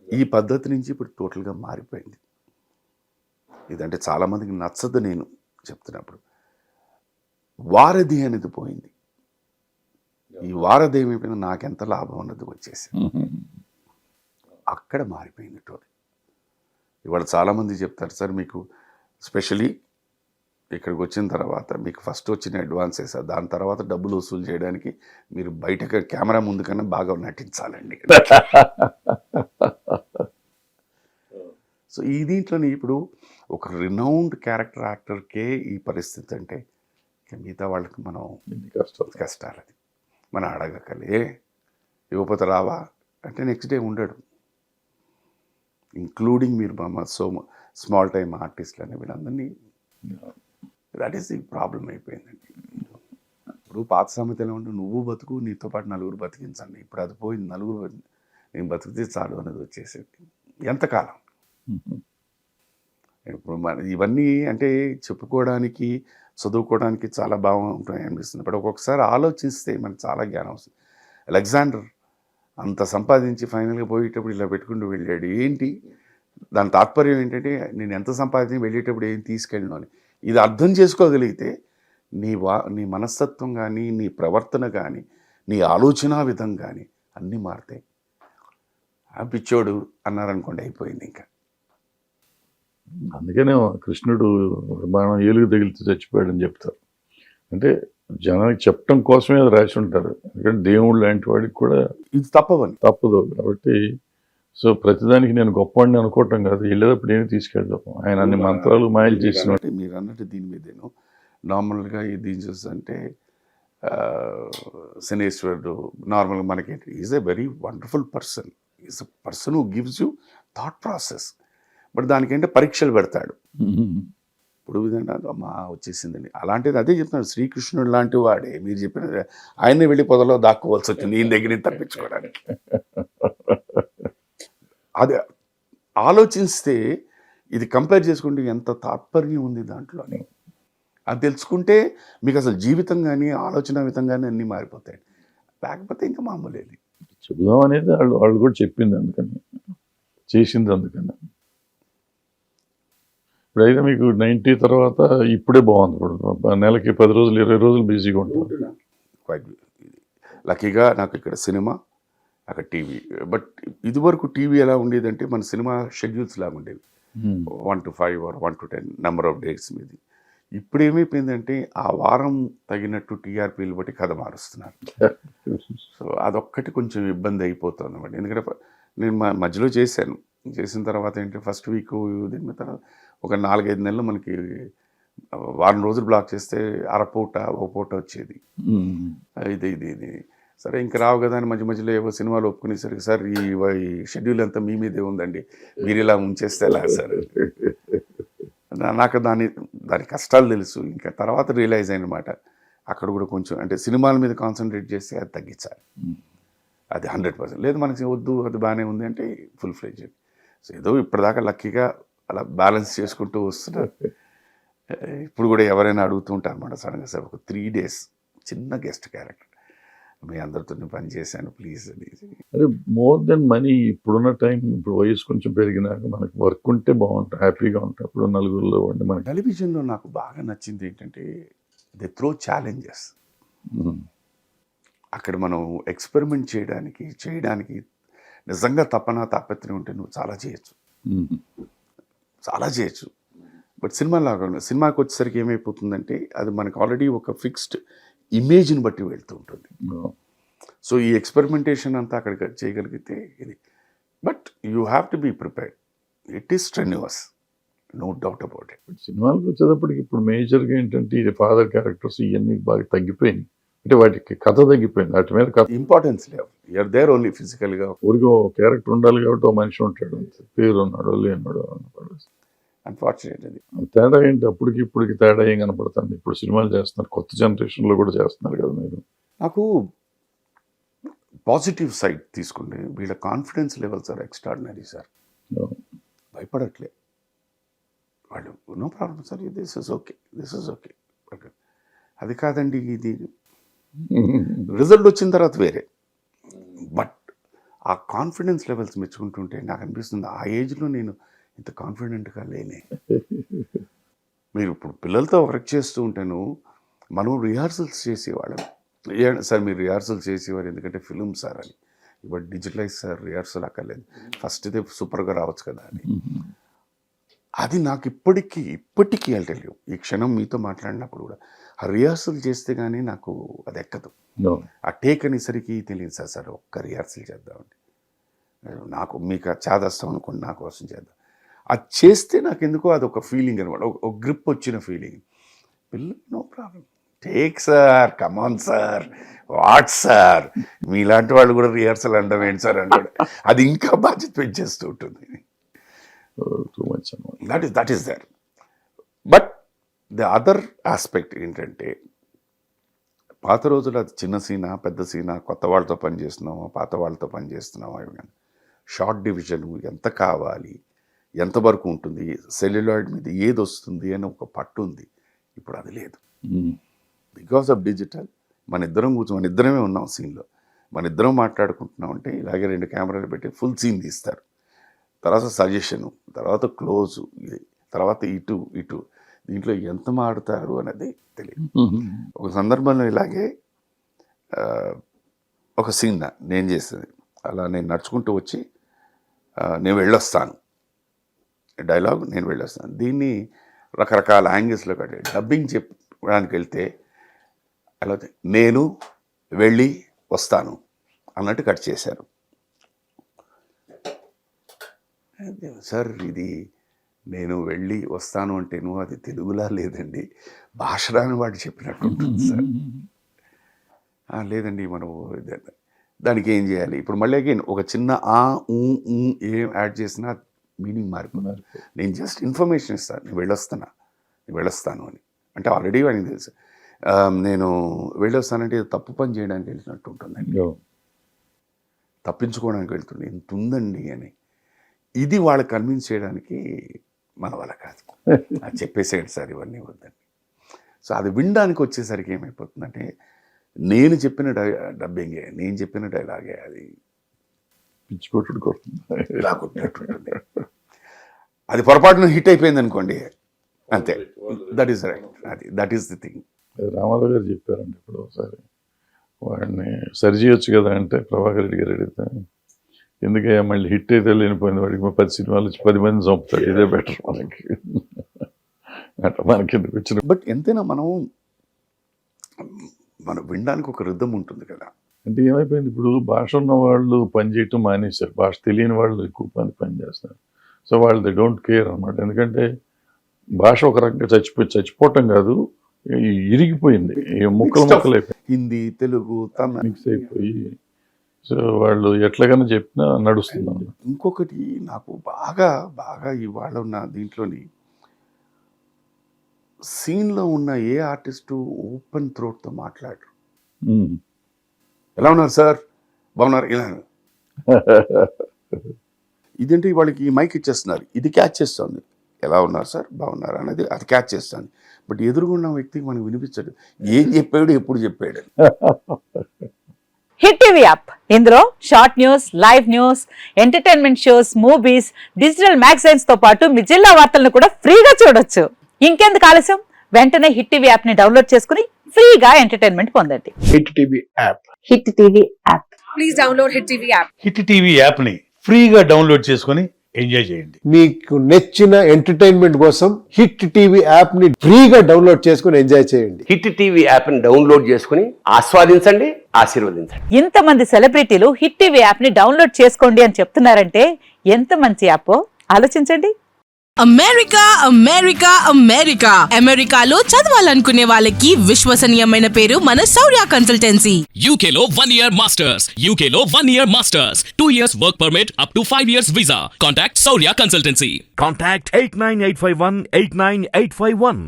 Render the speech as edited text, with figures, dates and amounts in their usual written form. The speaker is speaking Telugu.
ఈ పద్ధతి నుంచి ఇప్పుడు టోటల్గా మారిపోయింది. ఇదంటే చాలామందికి నచ్చదు నేను చెప్తున్నప్పుడు. వారధి అనేది పోయింది. ఈ వారధి ఏమైపోయింది, నాకెంత లాభం అన్నది వచ్చేసి అక్కడ మారిపోయింది టోటల్. ఇవాళ చాలామంది చెప్తారు, సార్ మీకు స్పెషలీ ఇక్కడికి వచ్చిన తర్వాత మీకు ఫస్ట్ వచ్చిన అడ్వాన్సెస్, దాని తర్వాత డబ్బులు వసూలు చేయడానికి మీరు బయటకు కెమెరా ముందు కన్నా బాగా నటించాలండి. సో ఈ దీంట్లోనే ఇప్పుడు ఒక రినౌండ్ క్యారెక్టర్ యాక్టర్కే ఈ పరిస్థితి అంటే మిగతా వాళ్ళకి మనం కష్టాలు. అది మనం అడగకలే, ఇవ్వకపోతే రావా అంటే నెక్స్ట్ డే ఉండడు. ఇంక్లూడింగ్ మీరు మా స్మాల్ టైమ్ ఆర్టిస్టులు అనే వీళ్ళందరినీ, దట్ ఈస్ ది ప్రాబ్లం అయిపోయిందండి. ఇప్పుడు పాత సామెతలో ఉంటే నువ్వు బతుకు, నీతో పాటు నలుగురు బతికించండి. ఇప్పుడు అది పోయింది, నలుగురు నేను బతికితే చాలు అనేది వచ్చేసేది. ఎంతకాలం? ఇప్పుడు ఇవన్నీ అంటే చెప్పుకోవడానికి, చదువుకోవడానికి చాలా బాగుంటాయి అనిపిస్తుంది. బట్ ఒక్కొక్కసారి ఆలోచిస్తే మనకు చాలా జ్ఞానం వస్తుంది. అలెగ్జాండర్ అంత సంపాదించి ఫైనల్గా పోయేటప్పుడు ఇలా పెట్టుకుంటూ వెళ్ళాడు. ఏంటి దాని తాత్పర్యం ఏంటంటే, నేను ఎంత సంపాదించి వెళ్ళేటప్పుడు ఏం తీసుకెళ్ళను అని. ఇది అర్థం చేసుకోగలిగితే నీ మనస్తత్వం కానీ, నీ ప్రవర్తన కానీ, నీ ఆలోచన విధం కానీ అన్నీ మారుతాయి. ఆ పిచ్చోడు అన్నారనుకోండి, అయిపోయింది ఇంకా. అందుకనే కృష్ణుడు బాణం ఏలుగు తగిలితే చచ్చిపోయాడని చెప్తారు. అంటే జనానికి చెప్పడం కోసమే అది రాసి ఉంటారు. ఎందుకంటే దేవుడు లాంటి వాడికి కూడా ఇది తప్పదు. కాబట్టి సో ప్రతిదానికి నేను గొప్పవాడిని అనుకోవటం కాదు, వెళ్ళేటప్పుడు ఏమి తీసుకెళ్తాం. ఆయన అన్ని మంత్రాలు మాయలు చేసిన. మీరు అన్నట్టు దీని మీదేను నార్మల్గా ఇది చూస్తుంటే శనేశ్వరుడు నార్మల్గా మనకి is a very wonderful person. Is a person who gives you thought process. But దానికంటే పరీక్షలు పెడతాడు. ఇప్పుడు ఇదంటే అమ్మా వచ్చేసిందండి అలాంటిది. అదే చెప్తున్నాడు, శ్రీకృష్ణుడు లాంటి వాడే మీరు చెప్పిన ఆయనే వెళ్ళి పొదలో దాక్కోవాల్సి వచ్చింది ఈయన దగ్గర నుంచి తప్పించుకోవడానికి. అది ఆలోచిస్తే ఇది కంపేర్ చేసుకుంటే ఎంత తాత్పర్యం ఉంది దాంట్లోని. అది తెలుసుకుంటే మీకు అసలు జీవితం కానీ, ఆలోచన విధం కానీ అన్నీ మారిపోతాయి. లేకపోతే ఇంకా మామూలేది. చెబుదాం అనేది వాళ్ళు కూడా చెప్పింది, అందుకని చేసింది. అందుకని ఇప్పుడైతే మీకు 90 తర్వాత ఇప్పుడే బాగుంది. ఇప్పుడు నెలకి 10 రోజులు 20 రోజులు బిజీగా ఉంటుంది. లక్కీగా నాకు ఇక్కడ సినిమా, అక్కడ టీవీ. బట్ ఇదివరకు టీవీ ఎలా ఉండేదంటే మన సినిమా షెడ్యూల్స్ లాగా ఉండేవి. 1 to 5 or 1 to 10 number of dates మీది. ఇప్పుడు ఏమైపోయిందంటే ఆ వారం తగినట్టు టీఆర్పీలు బట్టి కథ మారుస్తున్నారు. సో అదొక్కటి కొంచెం ఇబ్బంది అయిపోతుంది అన్నమాట. ఎందుకంటే నేను మధ్యలో చేసిన తర్వాత ఏంటి, ఫస్ట్ వీక్ దీని మీద ఒక 4-5 నెలలు మనకి వారం రోజులు బ్లాక్ చేస్తే అరపూట ఒక పూట వచ్చేది. ఇది సరే ఇంక రావు కదా అని మధ్యలో ఏవో సినిమాలు ఒప్పుకునేసరికి, సార్ ఈ షెడ్యూల్ అంతా మీ మీదే ఉందండి, మీరు ఇలా ఉంచేస్తే ఎలా సార్. నాకు దాని కష్టాలు తెలుసు. ఇంకా తర్వాత రియలైజ్ అయినమాట, అక్కడ కూడా కొంచెం అంటే సినిమాల మీద కాన్సన్ట్రేట్ చేస్తే అది తగ్గించాలి. అది 100%. లేదు మనకి వద్దు అది బాగానే ఉంది అంటే ఫుల్ ఫ్లెడ్జ్. సో ఏదో ఇప్పటిదాకా లక్కీగా అలా బ్యాలెన్స్ చేసుకుంటూ వస్తున్నారు. ఇప్పుడు కూడా ఎవరైనా అడుగుతూ ఉంటారు అన్నమాట సడన్గా, సార్ ఒక 3 days చిన్న గెస్ట్ క్యారెక్టర్ మీ అందరితో పని చేశాను ప్లీజ్ అని. అదే మోర్ దెన్ మనీ. ఇప్పుడున్న టైం, ఇప్పుడు వయసు కొంచెం పెరిగినాక మనకు వర్క్ ఉంటే బాగుంటుంది, హ్యాపీగా ఉంటాయి. ఇప్పుడు నలుగురిలో ఉండి మనకి టెలివిజన్లో నాకు బాగా నచ్చింది ఏంటంటే దే త్రో ఛాలెంజెస్. అక్కడ మనం ఎక్స్పెరిమెంట్ చేయడానికి నిజంగా తాపత్రయం ఉంటే నువ్వు చాలా చేయొచ్చు. బట్ సినిమాకి వచ్చేసరికి ఏమైపోతుందంటే అది మనకు ఆల్రెడీ ఒక ఫిక్స్డ్ ఇమేజ్ని బట్టి వెళ్తూ ఉంటుంది. సో ఈ ఎక్స్పెరిమెంటేషన్ అంతా అక్కడ చేయగలిగితే ఇది. But you have to be prepared. It is strenuous, no doubt about it. సినిమాలకు వచ్చేటప్పటికి ఇప్పుడు మేజర్గా ఏంటంటే ఇది ఫాదర్ క్యారెక్టర్స్ ఇవన్నీ బాగా తగ్గిపోయినాయి. అంటే వాటికి కథ తగ్గిపోయింది, వాటి మీద కథ ఇంపార్టెన్స్ లేవు. యూఆర్ దేర్ ఓన్లీ ఫిజికల్గా. ఊరికో క్యారెక్టర్ ఉండాలి కాబట్టి ఒక మనిషి ఉంటాడు, పేరు ఉన్నాడు లేనాడు. అన్ఫార్చునేట్ అది తేడా ఏంటి, ఇప్పటికి తేడా ఏం కనపడుతుంది. ఇప్పుడు సినిమాలు చేస్తున్నారు, కొత్త జనరేషన్లో కూడా చేస్తున్నారు కదా మీరు. నాకు పాజిటివ్ సైడ్ తీసుకుంటే వీళ్ళ confidence levels are extraordinary sir. భయపడట్లే వాళ్ళు. No problem sir, this is okay. అది కాదండి, ఇది రిజల్ట్ వచ్చిన తర్వాత వేరే. బట్ ఆ కాన్ఫిడెన్స్ లెవెల్స్ మెచ్చుకుంటుంటే నాకు అనిపిస్తుంది ఆ ఏజ్లో నేను ఇంత కాన్ఫిడెంట్గా లేనే. మీరు ఇప్పుడు పిల్లలతో వర్క్ చేస్తూ ఉంటాను, మనం రిహార్సల్స్ చేసేవాళ్ళం. సార్ మీరు రిహార్సల్స్ చేసేవారు ఎందుకంటే ఫిలిం సార్ అని. ఇప్పుడు డిజిటలైజ్ సార్ రిహార్సల్ అక్కర్లేదు, ఫస్ట్ ఇదే సూపర్గా రావచ్చు కదా అని. అది నాకు ఇప్పటికీ వెళ్ళలేవు. ఈ క్షణం మీతో మాట్లాడినప్పుడు కూడా ఆ రిహార్సల్ చేస్తే కానీ నాకు అది ఎక్కదు. ఆ టేక్ అనేసరికి తెలియదు సార్ ఒక్క రిహార్సల్ చేద్దామండి, నాకు మీకు చేదస్తాం అనుకోండి, నా కోసం చేద్దాం. అది చేస్తే నాకు ఎందుకో అది ఒక ఫీలింగ్ అనమాట, ఒక గ్రిప్ వచ్చిన ఫీలింగ్. పిల్లలు no problem, take sir, come on sir, what sir, మీలాంటి వాళ్ళు కూడా రిహార్సల్ అనడం ఏంటి సార్ అంటాడు. అది ఇంకా బాధ్యత పెంచేస్తూ ఉంటుంది. That is there. But the other aspect ఏంటంటే పాత రోజులు అది చిన్న సీనా పెద్ద సీనా, కొత్త వాళ్ళతో పనిచేస్తున్నామా పాత వాళ్ళతో పనిచేస్తున్నామా, కానీ షార్ట్ డివిజన్ ఎంత కావాలి, ఎంతవరకు ఉంటుంది, సెల్యులాయిడ్ మీద ఏది వస్తుంది అని ఒక పట్టు ఉంది. ఇప్పుడు అది లేదు. బికాస్ ఆఫ్ డిజిటల్ మన ఇద్దరమే ఉన్నాం సీన్లో, మన ఇద్దరం మాట్లాడుకుంటున్నాం అంటే ఇలాగే 2 కెమెరాలు పెట్టి ఫుల్ సీన్ తీస్తారు, తర్వాత సజెషను, తర్వాత క్లోజు, తర్వాత ఇటు దీంట్లో ఎంత మాడతారు అనేది తెలియదు. ఒక సందర్భంలో ఇలాగే ఒక సీన్ నేను చేసేది, అలా నేను నడుచుకుంటూ వచ్చి నేను వెళ్ళొస్తాను, డైలాగ్ నేను వెళ్ళొస్తాను, దీన్ని రకరకాల యాంగిల్స్లో కట్టి డబ్బింగ్ చెప్పడానికి వెళ్తే అలా నేను వెళ్ళి వస్తాను అన్నట్టు కట్ చేశారు. సార్ ఇది నేను వెళ్ళి వస్తాను అంటేను అది తెలుగులా లేదండి, భాష రాని వాడు చెప్పినట్టు ఉంటుంది సార్. లేదండి మనం దానికి ఏం చేయాలి, ఇప్పుడు మళ్ళీ అగైన్ ఒక చిన్న ఏం యాడ్ చేసినా మీనింగ్ మారిపోతున్నారు. నేను జస్ట్ ఇన్ఫర్మేషన్ ఇస్తాను, నేను వెళ్ళొస్తాను అని అంటే ఆల్రెడీ వాడికి తెలుసు. నేను వెళ్ళొస్తానంటే తప్పు పని చేయడానికి వెళ్తున్నట్టు ఉంటుందండి, తప్పించుకోవడానికి వెళ్తుంది, ఎంత ఉందండి అని. ఇది వాళ్ళకి కన్విన్స్ చేయడానికి మన వల్ల కాదు. అది చెప్పేసేయండి సార్ ఇవన్నీ వద్దండి. సో అది వినడానికి వచ్చేసరికి ఏమైపోతుందంటే నేను చెప్పిన డబ్బింగే, నేను చెప్పిన డైలాగే అది ఇలా కొట్టినట్టుంటుంది. అది పొరపాటున హిట్ అయిపోయింది అనుకోండి అంతే, that is right, that is the thing. Ramarao garu చెప్పారండి ఇప్పుడు ఒకసారి, వాడిని సరి చేయొచ్చు కదా అంటే ప్రభాకర్ రెడ్డి గారు అడిగితే, ఎందుకయ్యా మళ్ళీ హిట్ అయితే లేనిపోయింది, వాడికి 10 సినిమాలు వచ్చి 10 మంది చంపుతాడు, ఇదే బెటర్ మనకి అట్లా మనకి ఎందుకు వచ్చిన. బట్ ఎంతైనా మనం వినడానికి ఒక రిథం ఉంటుంది కదా. అంటే ఏమైపోయింది, ఇప్పుడు భాష ఉన్న వాళ్ళు పని చేయటం మానేశారు, భాష తెలియని వాళ్ళు ఎక్కువ పని చేస్తారు. సో వాళ్ళు దే డోంట్ కేర్ అనమాట. ఎందుకంటే భాష ఒక రకంగా చచ్చిపోవటం కాదు, ఇరిగిపోయింది, ముక్కలు అయిపోయి హిందీ తెలుగు తమిళ మిక్స్ అయిపోయి. సో వాళ్ళు ఎట్లాగైనా చెప్పినా నడుస్తుంది. ఇంకొకటి నాకు బాగా ఇవాళ ఉన్న దీంట్లోని సీన్లో ఉన్న ఏ ఆర్టిస్టు ఓపెన్ థ్రోట్తో మాట్లాడరు. ఎలా ఉన్నారు సార్, బాగున్నారు, ఇలా ఇదేంటి వాళ్ళకి మైక్ ఇచ్చేస్తున్నారు, ఇది క్యాచ్ చేస్తుంది, ఎలా ఉన్నారు సార్ బాగున్నారు అనేది అది క్యాచ్ చేస్తుంది. బట్ ఎదురుగున్న వ్యక్తికి మనకు వినిపించడు, ఏం చెప్పాడు ఎప్పుడు చెప్పాడు. హిట్ టీవీ యాప్, ఇందులో short news, live news, entertainment shows, movies, digital magazines తో పాటు మీ జిల్లా వార్తలను కూడా ఫ్రీగా చూడొచ్చు. ఇంకెందుకు ఆలస్యం, వెంటనే హిట్ టీవీ యాప్ ని డౌన్లోడ్ చేసుకుని ఫ్రీగా ఎంటర్టైన్మెంట్ పొందండి. Hit TV app, hit TV app, please download hit TV app. Hit TV app ని ఫ్రీగా డౌన్లోడ్ చేసుకొని ఎంజాయ్ చేయండి. మీకు నచ్చిన ఎంటర్టైన్మెంట్ కోసం హిట్ టీవీ యాప్ ని ఫ్రీగా డౌన్లోడ్ చేసుకుని ఎంజాయ్ చేయండి. హిట్ టీవీ యాప్ ని డౌన్లోడ్ చేసుకుని ఆస్వాదించండి, ఆశీర్వదించండి. ఇంతమంది సెలబ్రిటీలు హిట్ టీవీ యాప్ ని డౌన్లోడ్ చేసుకోండి అని చెప్తున్నారంటే ఎంత మంచి యాప్ ఆలోచించండి. అమెరికా అమెరికాలో చదవాలనుకునే వాళ్ళకి విశ్వసనీయమైన పేరు మన శౌర్య కన్సల్టెన్సీ. UK లో 1 year masters, UK లో 1 year masters, 2 years work permit up to 5 years visa. Contact Saurya Consultancy. Contact 89851 89851.